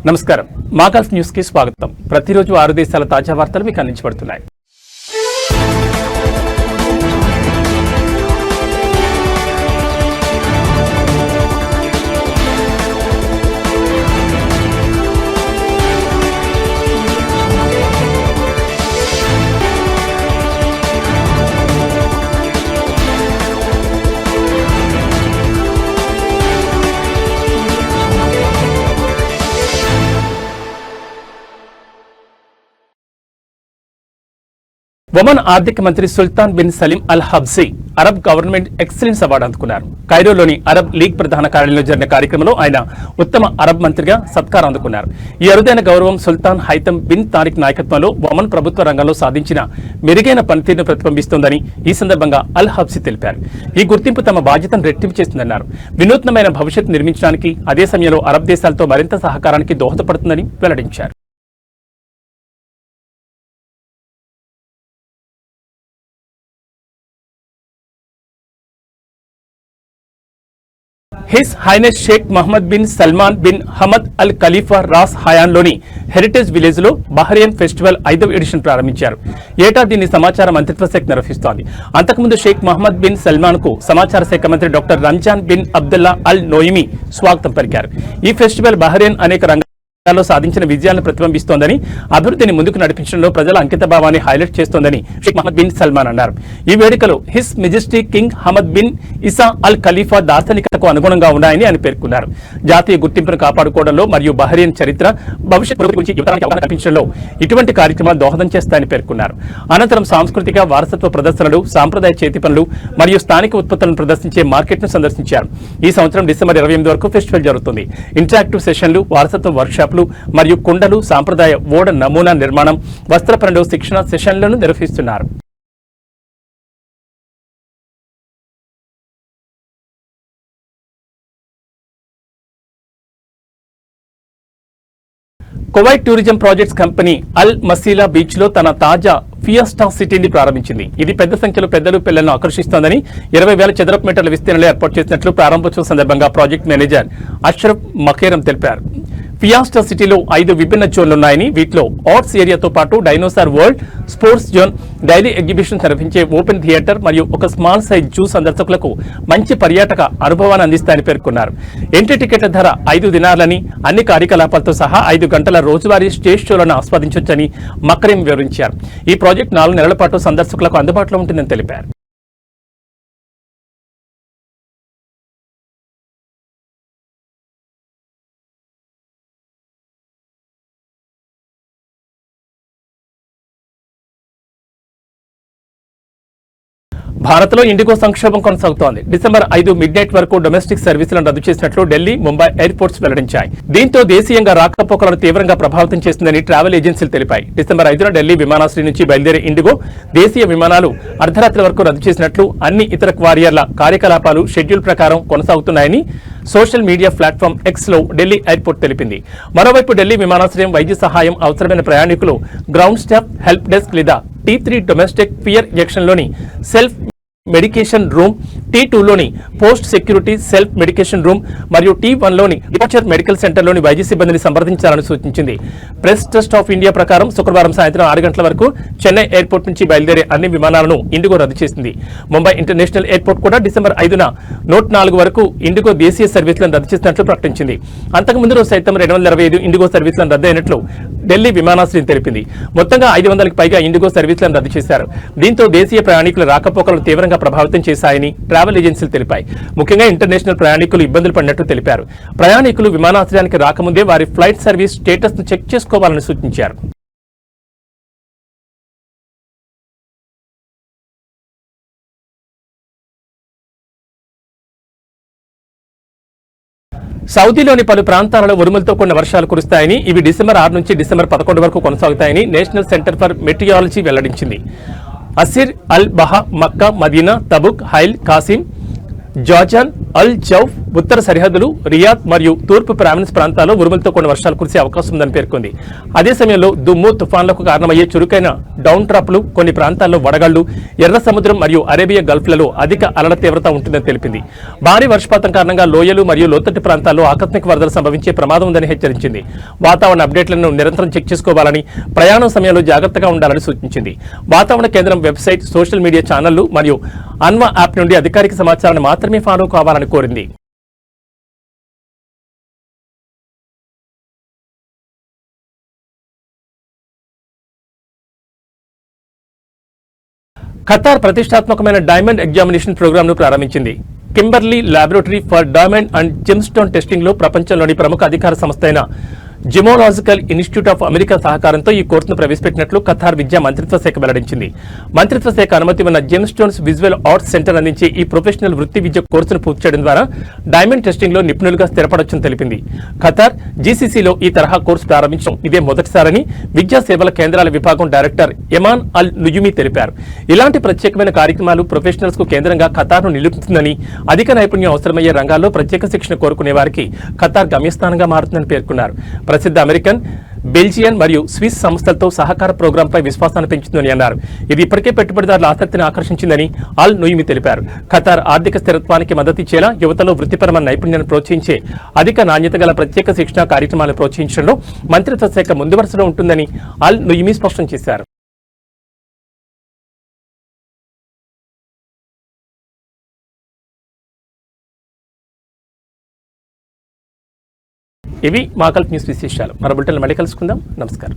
నమస్కారం. మాగల్ఫ్ న్యూస్ కి స్వాగతం. ప్రతిరోజు 6 దేశాల తాజా వార్తలు మీకు అందించబడుతున్నాయి. ఒమన్ ఆర్థిక మంత్రి సుల్తాన్ బిన్ సలీం అల్ హబ్సీ అరబ్ గవర్నమెంట్ ఎక్సలెన్స్ అవార్డు అందుకున్నారు. కైరోలోని అరబ్ లీగ్ ప్రధాన కార్యాలయంలో జరిగిన కార్యక్రమంలో ఆయన ఉత్తమ అరబ్ మంత్రిగా సత్కారం అందుకున్నారు. ఈ అరుదైన గౌరవం సుల్తాన్ హైతమ్ బిన్ తారిక్ నాయకత్వంలో ఒమన్ ప్రభుత్వ రంగంలో సాధించిన మెరుగైన పనితీరును ప్రతిబింబిస్తోందని ఈ సందర్భంగా అల్ హబ్సీ తెలిపారు. ఈ గుర్తింపు తమ బాధ్యతను రెట్టింపు చేస్తుందన్నారు. వినూత్నమైన భవిష్యత్తు నిర్మించడానికి అదే సమయంలో అరబ్ దేశాలతో మరింత సహకారానికి దోహదపడుతుందని వెల్లడించారు. His highness Sheikh Mohammed bin Salman bin Hamad Al Khalifa Ras హయాన్లోని హెరిటేజ్ విలేజ్ లో బహ్రెయిన్ ఫెస్టివల్ 5వ ఎడిషన్ ప్రారంభించారు. ఏటా దీన్ని సమాచార మంత్రిత్వ శాఖ నిర్వహిస్తోంది. అంతకుముందు షేక్ మహమ్మద్ బిన్ సల్మాన్ కు సమాచార శాఖ మంత్రి డాక్టర్ రంజాన్ బిన్ అబ్దుల్లా అల్ నోయిమి స్వాగతం పలికారు. ఈ ఫెస్టివల్ బహ్రెయిన్ అనేక రంగాల్లో సాధించిన విజయాలను ప్రతిబింబిస్తోందని, అభివృద్ధిని ముందుకు నడిపించడంలో ప్రజల అంకితభావాన్ని హైలైట్ చేస్తోందని షేక్ మహమ్మద్ బిన్ సల్మాన్ అన్నారు. ఈ వేడుకలు his majesty king Hamad bin Isa Al Khalifa దార్శనికతకు అనుగుణంగా ఉన్నాయని ఆయన పేర్కొన్నారు. జాతీయ గుర్తింపును కాపాడుకోవడంలో మరియు బహ్రెయిన్ చరిత్ర, భవిష్యత్ గురించి యువతరానికి అవగాహన కల్పించడంలో ఇటువంటి కార్యక్రమాలు దోహదం చేస్తాయని పేర్కొన్నారు. అనంతరం సాంస్కృతిక వారసత్వ ప్రదర్శనలు, సాంప్రదాయ చేతి పనులు మరియు స్థానిక ఉత్పత్తులను ప్రదర్శించే మార్కెట్ను సందర్శించారు. ఈ సంవత్సరం డిసెంబర్ 28 వరకు ఫెస్టివల్ జరుగుతుంది. ఇంటరాక్టివ్ సెషన్లు, వారసత్వ వర్క్షాప్ మరియు కుండలు, సాంప్రదాయ ఓడ నమూనా నిర్మాణం, వస్త్ర పనులు శిక్షణ సెషన్లను నిర్వహిస్తున్నారు. కువైట్ టూరిజం ప్రాజెక్ట్స్ కంపెనీ అల్ మసీలా బీచ్ లో తన తాజా ఫియాస్టా సిటీని ప్రారంభించింది. ఇది పెద్ద సంఖ్యలో పెద్దలు పిల్లలను ఆకర్షిస్తోందని 20,000 చదరపు మీటర్ల విస్తీర్ణంలో ఏర్పాటు చేసినట్లు ప్రారంభోత్సవం సందర్భంగా ప్రాజెక్ట్ మేనేజర్ అష్రఫ్ మఖేరం తెలిపారు. ఫియాస్టా సిటీలో 5 విభిన్న జోన్లున్నాయని, వీటిలో ఆర్ట్స్ ఏరియాతో పాటు dinosaur world, sports zone, daily exhibition నిర్వహించే ఓపెన్ థియేటర్ మరియు ఒక స్మాల్ సైజ్ జూ సందర్శకులకు మంచి పర్యాటక అనుభవాన్ని అందిస్తాయని పేర్కొన్నారు. ఎంట్రీ టికెట్ల ధర 5 దినార్లని, అన్ని కార్యకలాపాలతో సహా 5 గంటల రోజువారీ స్టేజ్ షోలను ఆస్వాదించొచ్చని మక్రీం వివరించారు. ఈ ప్రాజెక్ట్ 4 నెలల పాటు సందర్శకులకు అందుబాటులో ఉంటుందని తెలిపారు. భారత్లో ఇండిగో సంక్షోభం కొనసాగుతోంది. డిసెంబర్ 5 మిడ్ నైట్ వరకు డొమెస్టిక్ సర్వీసులను రద్దు చేసినట్లు ఢిల్లీ, ముంబై ఎయిర్పోర్ట్స్ వెల్లడించాయి. దీంతో దేశీయంగా రాకపోకలను తీవ్రంగా ప్రభావితం చేస్తుందని ట్రావెల్ ఏజెన్సీలు తెలిపాయి. డిసెంబర్ 5న ఢిల్లీ విమానాశ్రయం నుంచి బయలుదేరే ఇండిగో దేశీయ విమానాలు అర్ధరాత్రి వరకు రద్దు చేసినట్లు, అన్ని ఇతర క్వారియర్ల కార్యకలాపాలు షెడ్యూల్ ప్రకారం కొనసాగుతున్నాయని సోషల్ మీడియా ప్లాట్ఫామ్ ఎక్స్ లో ఢిల్లీ ఎయిర్పోర్ట్ తెలిపింది. మరోవైపు ఢిల్లీ విమానాశ్రయం వైద్య సహాయం అవసరమైన ప్రయాణికులు గ్రౌండ్ స్టాఫ్ హెల్ప్ డెస్క్ లేదా T3 డొమెస్టిక్ ఫియర్ ఇంజెక్షన్లోని సెల్ఫ్ మెడికేషన్ రూమ్, T2లోని post security self medication room మరియు T1లోని డిపార్చర్ మెడికల్ సెంటర్లోని వైద్య సిబ్బందిని సంప్రదించాలని సూచించింది. ప్రెస్ ట్రస్ట్ ఆఫ్ ఇండియా ప్రకారం శుక్రవారం సాయంత్రం 6 గంటల వరకు చెన్నై ఎయిర్పోర్ట్ నుంచి బయలుదేరే అన్ని విమానాలను ఇండిగో రద్దు చేసింది. ముంబై ఇంటర్నేషనల్ ఎయిర్పోర్ట్ కూడా డిసెంబర్ 5న 104 వరకు ఇండిగో దేశీయ సర్వీసులను రద్దు చేసినట్లు ప్రకటించింది. అంతకుముందు రోజు సైతం 225 ఇండిగో సర్వీసులను రద్దయినట్లు ఢిల్లీ విమానాశ్రయం తెలిపింది. మొత్తంగా 500కి పైగా ఇండిగో సర్వీసులను రద్దు చేశారు. దీంతో దేశీయ ప్రయాణికుల రాకపోకలను తీవ్రంగా ప్రభావితం చేశాయని ట్రావెల్ ఏజెన్సీలు తెలిపాయి. ముఖ్యంగా ఇంటర్నేషనల్ ప్రయాణికులు ఇబ్బందులు పడినట్టు తెలిపారు. ప్రయాణికులు విమానాశ్రయానికి రాకముందే వారి ఫ్లైట్ సర్వీస్ స్టేటస్ ను చెక్ చేసుకోవాలని సూచించారు. సౌదీలోని పలు ప్రాంతాలలో ఉరుములతో కూడిన వర్షాలు కురుస్తాయని, ఇవి డిసెంబర్ 6 నుంచి డిసెంబర్ 11 వరకు కొనసాగుతాయని నేషనల్ సెంటర్ ఫర్ మెటీరియాలజీ వెల్లడించింది. అసిర్, అల్ బహా, మక్కా, మదీనా, తబుక్, హైల్, కాసిం, జార్జాన్, అల్ జౌఫ్ ఉత్తర సరిహద్దులు, రియాద్ మరియు తూర్పు ప్రావిన్స్ ప్రాంతాల్లో ఉరుములతో కొన్ని వర్షాలు కురిసే అవకాశం ఉందని పేర్కొంది. అదే సమయంలో దుమ్ము, తుఫాన్లకు కారణమయ్యే చురుకైన డౌన్ ట్రాప్లు, కొన్ని ప్రాంతాల్లో వడగళ్లు, ఎర్ర సముద్రం మరియు అరేబియా గల్ఫ్లలో అధిక అలల తీవ్రత ఉంటుందని తెలిపింది. భారీ వర్షపాతం కారణంగా లోయలు మరియు లోతట్టు ప్రాంతాల్లో ఆకస్మిక వరదలు సంభవించే ప్రమాదం ఉందని హెచ్చరించింది. వాతావరణ అప్డేట్లను నిరంతరం చెక్ చేసుకోవాలని, ప్రయాణం సమయంలో జాగ్రత్తగా ఉండాలని సూచించింది. వాతావరణ కేంద్రం వెబ్సైట్, సోషల్ మీడియా ఛానళ్లు మరియు అన్వా యాప్ నుండి అధికారిక సమాచారాన్ని మాత్రమే ఫాలో కావాలని కోరింది. ఖతార్ ప్రతిష్టాత్మకమైన డైమండ్ ఎగ్జామినేషన్ ప్రోగ్రామ్ ను ప్రారంభించింది. Kimberly laboratory for diamond and gemstone testing లో ప్రపంచంలోని ప్రముఖ అధికార సంస్థ అయిన జిమోలాజికల్ ఇన్స్టిట్యూట్ ఆఫ్ అమెరికా సహకారంతో ఈ కోర్సును ప్రవేశపెట్టినట్లు ఖతార్ విద్యా మంత్రిత్వ శాఖ వెల్లడించింది. మంత్రిత్వ శాఖ అనుమతి ఉన్న జెమ్స్టోన్స్ విజువల్ ఆర్ట్స్ సెంటర్ అందించే ఈ ప్రొఫెషనల్ వృత్తి విద్య కోర్సును పూర్తి చేయడం ద్వారా డైమండ్ టెస్టింగ్ లో నిపుణులుగా స్థిరపడొచ్చని తెలిపింది. ఖతార్ జీసీసీలో ఈ తరహా కోర్సు ప్రారంభించడం ఇదే మొదటిసారని విద్యా సేవల కేంద్రాల విభాగం డైరెక్టర్ ఎమాన్ అల్ నుజుమి తెలిపారు. ఇలాంటి ప్రత్యేకమైన కార్యక్రమాలు ప్రొఫెషనల్స్ కు కేంద్రంగా ఖతార్ను నిలుపుతుందని, అధిక నైపుణ్యం అవసరమయ్యే రంగాల్లో ప్రత్యేక శిక్షణ కోరుకునే వారికి ఖతార్ గమ్యస్థానంగా మారుతుందని పేర్కొన్నారు. ప్రసిద్ధ అమెరికన్, బెల్జియన్ మరియు స్విస్ సంస్థలతో సహకార ప్రోగ్రాంపై విశ్వాసాన్ని పెంచుతుందని అన్నారు. ఇది ఇప్పటికే పెట్టుబడిదారుల ఆసక్తిని ఆకర్షించిందని అల్ నుయిమి తెలిపారు. ఖతార్ ఆర్థిక స్థిరత్వానికి మద్దతిచ్చేలా యువతలో వృత్తిపరమైన నైపుణ్యాన్ని ప్రోత్సహించే అధిక నాణ్యత గల ప్రత్యేక శిక్షణ కార్యక్రమాలను ప్రోత్సహించడంలో మంత్రిత్వ శాఖ ముందు వరుసలో ఉంటుందని అల్ నుయిమి స్పష్టం చేశారు. ఇవి మా కల్ప్ న్యూస్ విశేషాలు. మరో బులెటిన్లో మళ్ళీ కలుసుకుందాం. నమస్కారం.